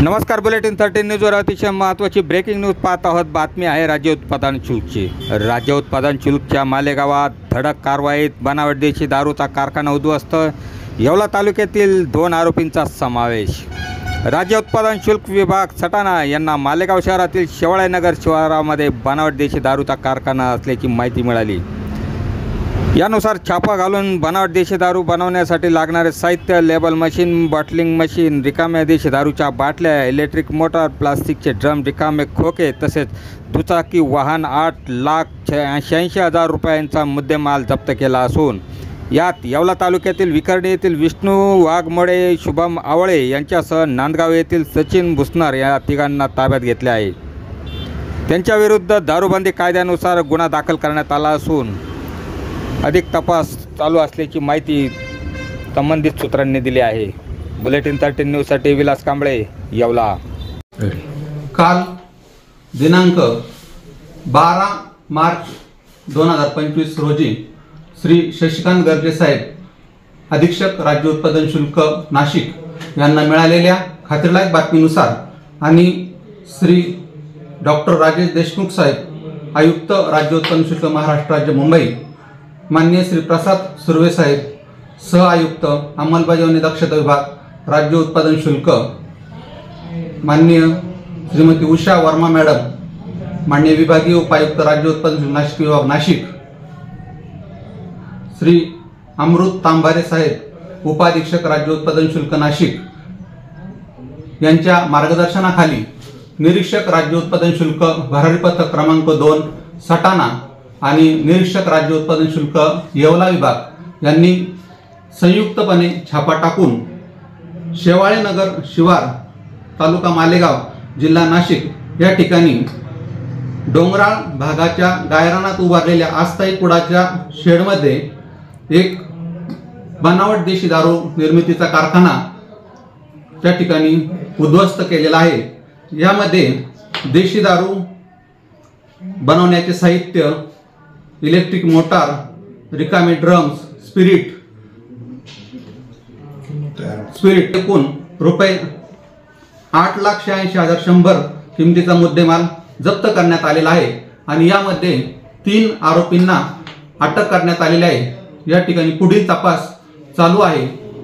नमस्कार, बुलेटिन 13 न्यूजवर अतिशय महत्त्वाची ब्रेकिंग न्यूज पाहत आहोत। बातमी आहे राज्य उत्पादन शुल्कची। राज्य उत्पादन शुल्कच्या मालेगावात धडक कारवाईत बनावट देशी दारूचा कारखाना उद्ध्वस्त। येवला तालुक्यातील 2 आरोपींचा समावेश। राज्य उत्पादन शुल्क विभाग सटाणा यांना मालेगाव शहरातील शेवाळेनगर शिवारामध्ये बनावट देशी दारूचा कारखाना असल्याची माहिती मिळाली। यानुसार छापा घालून बनावट देशी दारू बनवण्यासाठी लागणारे साहित्य, लेबल मशीन, बॉटलिंग मशीन, रिकाम्या देशी दारूच्या बाटल्या, इलेक्ट्रिक मोटार, प्लास्टिकचे ड्रम, रिकामे खोके तसेच दुचाकी वाहन 8,86,000 रुपयांचा मुद्देमाल जप्त केला असून यात येवला तालुक्यातील विखर्णी येथील विष्णू वाघमोडे, शुभम आवळे यांच्यासह नांदगाव येथील सचिन भुसनार या तिघांना ताब्यात घेतले आहे। त्यांच्याविरुद्ध दारूबंदी कायद्यानुसार गुन्हा दाखल करण्यात आला असून अधिक तपास चालू असल्याची माहिती संबंधित सूत्रांनी दिली आहे। बुलेटिन 13 न्यूजसाठी विलास कांबळे, येवला। काल दिनांक 12 मार्च 2025 रोजी श्री शशिकांत गर्जे साहेब, अधीक्षक राज्य उत्पादन शुल्क नाशिक यांना मिळालेल्या खात्रीलायक बातमीनुसार आणि श्री डॉक्टर राजेश देशमुख साहेब, आयुक्त राज्य उत्पादन शुल्क महाराष्ट्र राज्य मुंबई, माननीय श्री प्रसाद सुर्वे साहेब, सह आयुक्त अंमलबजावणी दक्षता विभाग राज्य उत्पादन शुल्क, माननीय श्रीमती उषा वर्मा मॅडम, माननीय विभागीय उपायुक्त राज्य उत्पादन शुल्क नाशिक विभाग नाशिक, श्री अमृत तांबारे साहेब, उपाधीक्षक राज्य उत्पादन शुल्क नाशिक यांच्या मार्गदर्शनाखाली निरीक्षक राज्य उत्पादन शुल्क भरारी पथक क्रमांक 2 सटाणा आणि निरीक्षक राज्य उत्पादन शुल्क येवला विभाग यांनी संयुक्तपणे छापा टाकून शेवाळेनगर शिवार, तालुका मालेगाव, जिल्हा नाशिक या ठिकाणी डोंगराळ भागाच्या गायरानात उभारलेल्या अस्थायी कुडाच्या शेडमध्ये एक बनावट देशी दारू निर्मितीचा कारखाना त्या ठिकाणी उद्ध्वस्त केलेला आहे। यामध्ये देशी दारू बनवण्याचे साहित्य, इलेक्ट्रिक मोटार, रिकामे ड्रम्स, स्पिरिट एकूण रुपये 8,86,100 किमतीचा मुद्देमाल जप्त करण्यात आलेला आहे आणि यामध्ये 3 आरोपींना अटक करण्यात आलेली आहे। या ठिकाणी पुढील तपास चालू आहे।